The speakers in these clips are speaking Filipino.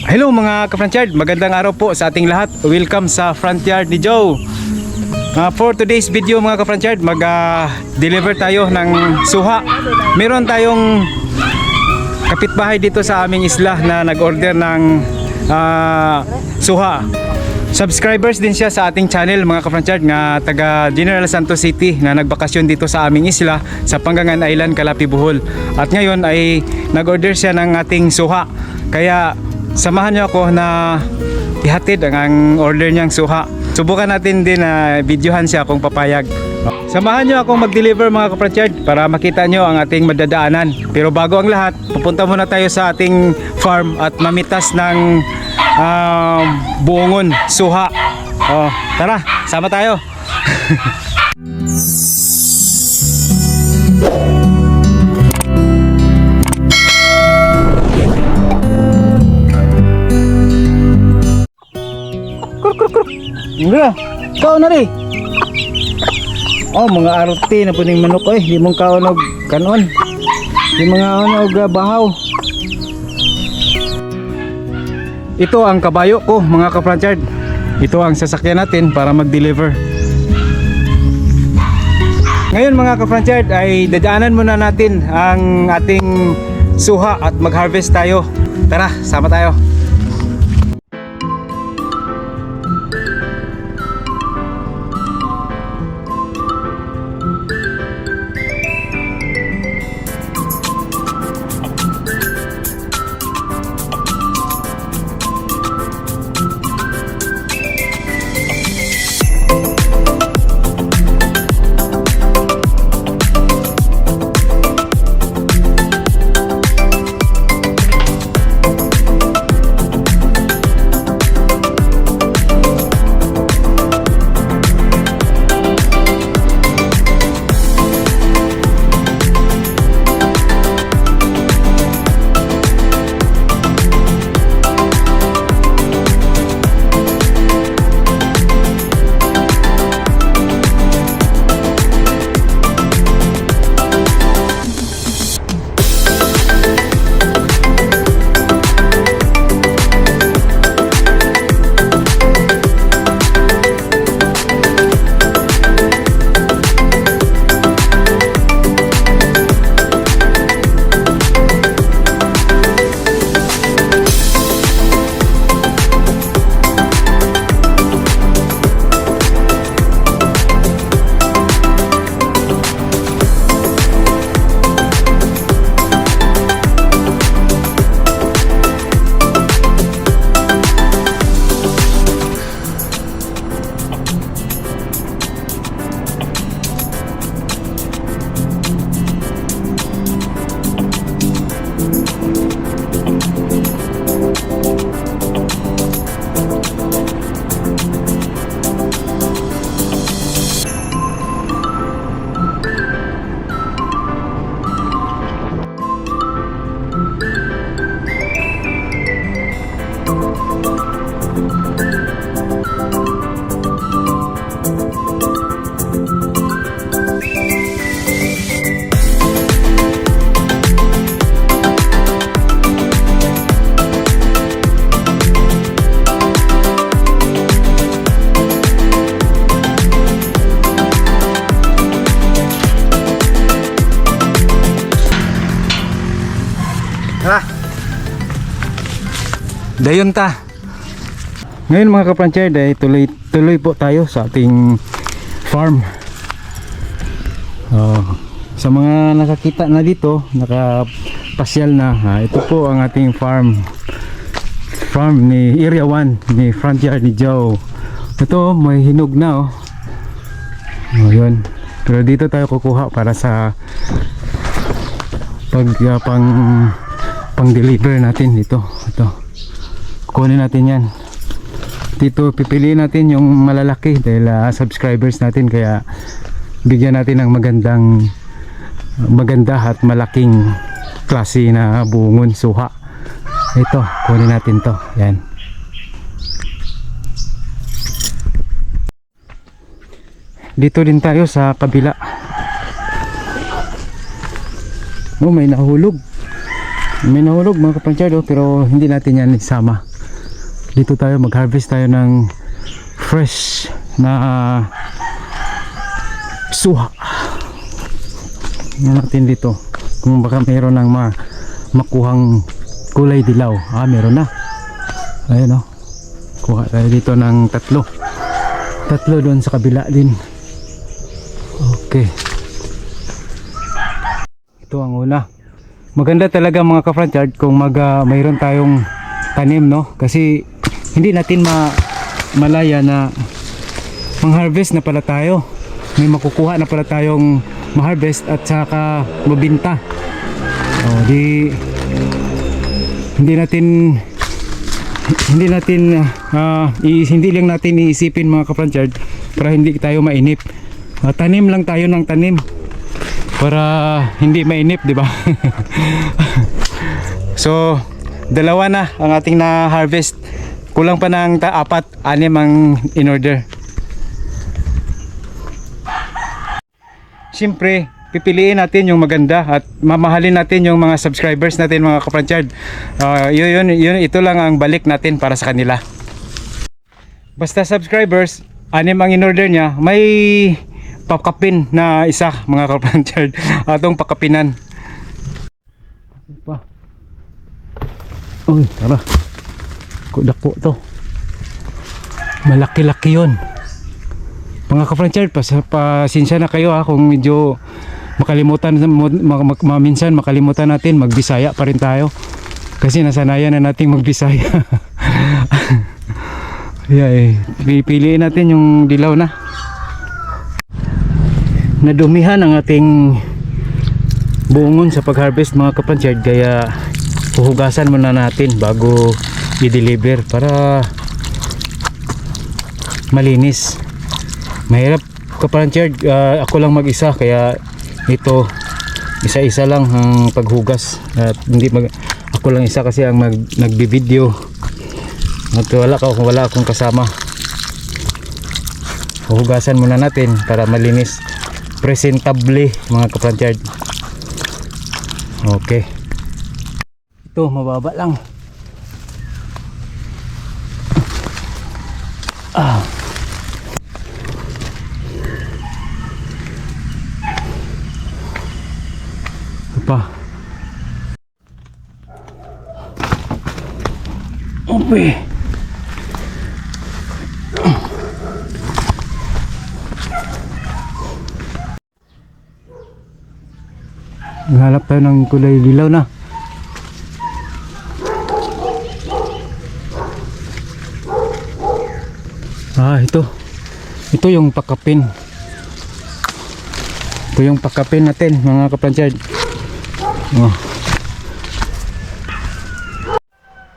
Hello mga ka-Frontyard, magandang araw po sa ating lahat. Welcome sa Frontyard ni Joe. For today's video mga ka-Frontyard, mag-deliver tayo ng suha. Meron tayong kapitbahay dito sa aming isla na nag-order ng suha. Subscribers din siya sa ating channel mga ka-Frontyard, nga taga General Santos City na nagbakasyon dito sa aming isla sa Pangangan Island, Calapi, Bohol. At ngayon ay nag-order siya ng ating suha. Kaya samahan niyo ako na ihatid ang order niyang suha. Subukan natin din na videohan siya kung papayag. Samahan niyo akong mag-deliver mga ka-Frontyard para makita niyo ang ating madadaanan. Pero bago ang lahat, pupunta muna tayo sa ating farm at mamitas ng buongon, suha. Tara, sama tayo. Nga, ikaw na rin. Mga arte na puning manok eh. Di mong kaunog kanon. Di mga kaunog bahaw. Ito ang kabayo ko mga ka-Frontyard. Ito ang sasakyan natin para mag-deliver. Ngayon mga ka-Frontyard ay dadaanan muna natin ang ating suha at mag-harvest tayo. Tara, sama tayo. Dayon ta. Ngayon mga ka-Frontyard ay tuloy po tayo sa ating farm. Sa mga nakakita na dito, nakapasyal na, ito po ang ating farm ni Area 1 ni Frontyard ni Joe. Ito may hinog na yun. Pero dito tayo kukuha para sa pang deliver natin dito. Kunin natin yan dito, pipiliin natin yung malalaki dahil subscribers natin, kaya bigyan natin ng maganda at malaking klase na buongon, suha. Ito, kunin natin to, yan. Dito din tayo sa kabila. May nahulog mga ka-Frontyard, pero hindi natin yan isama. Dito tayo mag-harvest tayo ng fresh na suha. Tingnan natin dito kung baka mayroon ng makuhang kulay dilaw. Meron na. Ayun, kuha tayo dito ng tatlo doon sa kabila din. Okay, ito ang una. Maganda talaga mga ka-Franchyard kung mayroon tayong tanim, no? Kasi hindi natin malaya na mang-harvest na pala tayo. May makukuha na pala tayong ma-harvest at saka mabinta. Hindi lang natin iisipin mga ka-Franchyard para hindi tayo mainip. Tanim lang tayo ng tanim para hindi mainip, di ba? So, dalawa na ang ating na-harvest. Kulang pa ng 4, 6 ang in order. Siyempre, pipiliin natin yung maganda at mamahalin natin yung mga subscribers natin mga ka-Franchyard. Ito lang ang balik natin para sa kanila. Basta subscribers, 6 ang in order niya, may pakapin na isa mga ka-Franchyard. Atong pakapinan. Uy, tara. Dako to. Malaki-laki yun. Mga ka-Franchyard, pasensya na kayo kung medyo minsan makalimutan natin, magbisaya pa rin tayo. Kasi nasanayan na nating magbisaya. Pipiliin natin yung dilaw na. Nadumihan ang ating buongon sa pag-harvest mga ka-Franchyard, kaya huhugasan muna natin bago i-deliver para malinis. Mahirap ka-Franchyard, ako lang mag-isa, kaya ito isa-isa lang ang paghugas at ako lang isa kasi ang nagbi-video at wala akong kasama. Huhugasan muna natin para malinis, presentable mga ka-Franchyard. Okay, ito mababa lang. Pa. Okay. Naghanap tayo ng kulay dilaw na. Ito yung pakapin. Ito yung pakapin natin mga ka-Franchyard.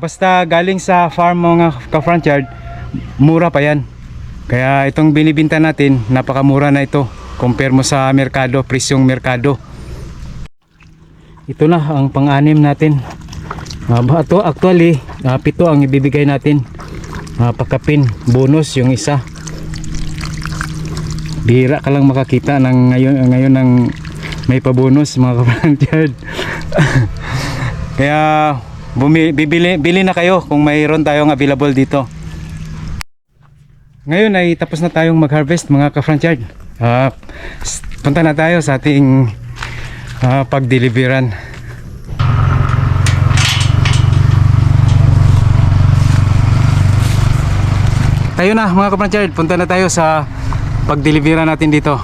Basta galing sa farm mga ka-Franchyard, mura pa yan. Kaya itong binibinta natin, napakamura na ito compare mo sa merkado, presyong merkado. Ito na ang pang-anim natin. Ito actually 7 ang ibibigay natin. Pakapin, bonus yung isa. Bihira ka lang makakita ng ngayon ng may pabonus mga ka-Franchyard. Kaya bili na kayo kung mayroon tayong available dito. Ngayon ay tapos na tayong mag-harvest mga ka-Franchyard. Punta na tayo sa ating pag-deliveran. Tayo na mga ka-Franchyard, punta na tayo sa pag-deliveran natin dito.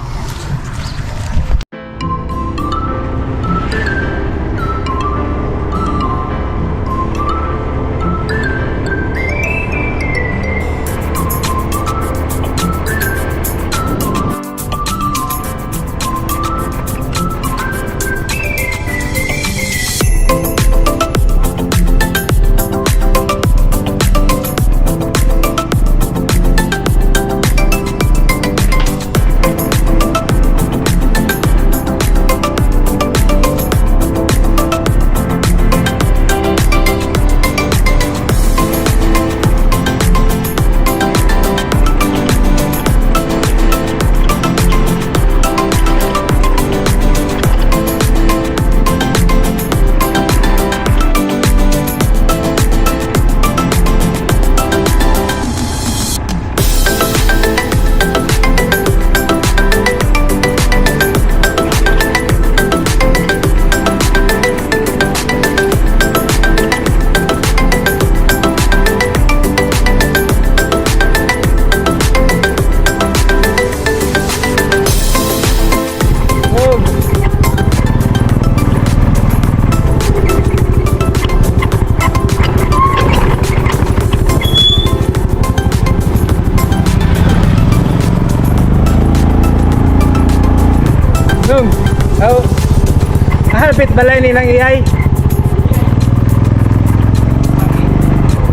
Malapit balay nilang iyay.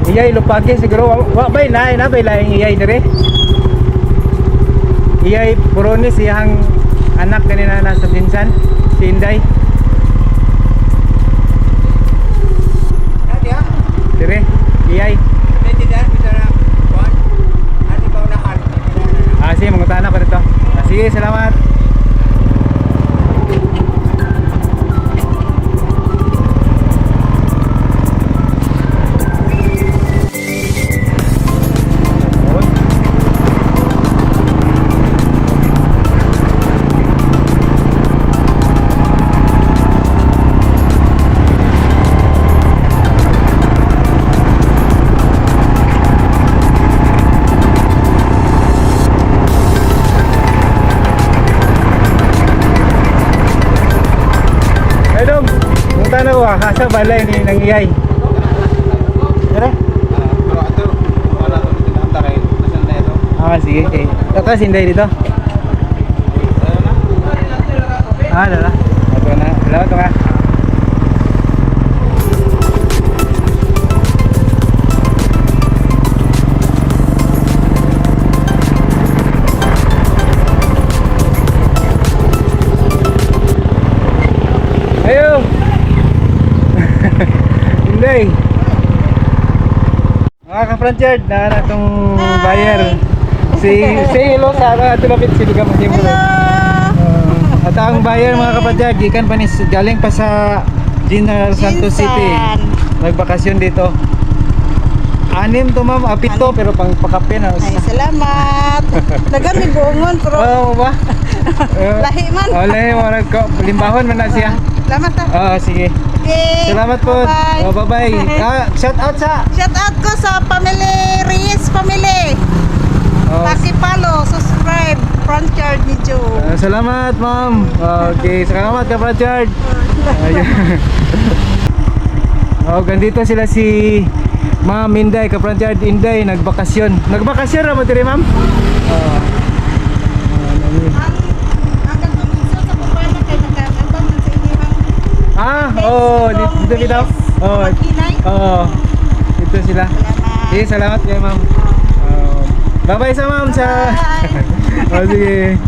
Iyay lupagi siguro. Wa bay na bay laing iyay dire. Iyay Puronis iyang anak kanina nasa pinsan, si Inday. Dire, iyay. Sige, mangutana ko dito. Sige, salamat. Tanaw asa balay ni nang iyay. Tara. Pero ato wala to tinatay. Nasan na ito? Sige. Ito sinday dito. Dala. Ito na. Salamat ka. Ayo. Hindi. Mga ka-Franchard, na natong buyer. Say hello sa ato lapit si Luga Mahimo. At ang buyer mga ka-Franchard, gikan pa ni galing pa sa General Santos City. Nagbakasyon dito. 6 to ma'am, 7 pero pang pakape na. Ay, salamat. Dagan ni buongon pero ba? lahi man. Lahi mo limbahon man na siya. Salamat ha. Sige. Okay. Salamat po. Bye-bye. Bye-bye. Shout out sa Shout out ko sa family, Reyes family. Pakipalo, subscribe, Franchard ni Joe. salamat ma'am. Okay, salamat ka Franchard. Ganito sila si Ma'am Inday, ka Franchard Inday, nagbakasyon. Nagbakasyon ra mo diri ma'am? Agang pamilya sa kupana kay nagkakabang man sa inyo ma'am. Dito kita. Kinay. Dito sila. Salamat. Sige, salamat kay ma'am. Bye-bye sa ma'am sa. Bye. Sige.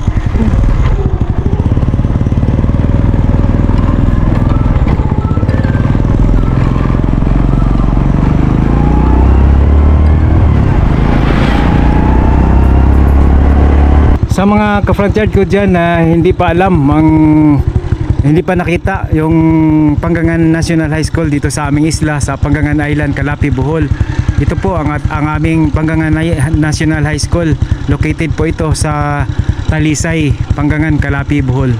Sa mga ka-Franchard ko dyan na hindi pa alam hindi pa nakita yung Panggangan National High School dito sa aming isla sa Panggangan Island, Calapi, Bohol. Ito po ang aming Panggangan National High School. Located po ito sa Talisay, Panggangan, Calapi, Bohol.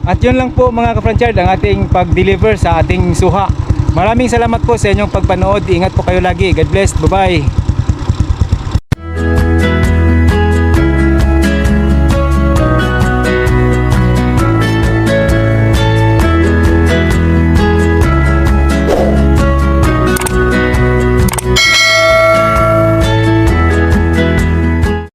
At yun lang po mga ka-Franchard ang ating pag-deliver sa ating suha. Maraming salamat po sa inyong pagpanood. Ingat po kayo lagi. God bless. Bye-bye.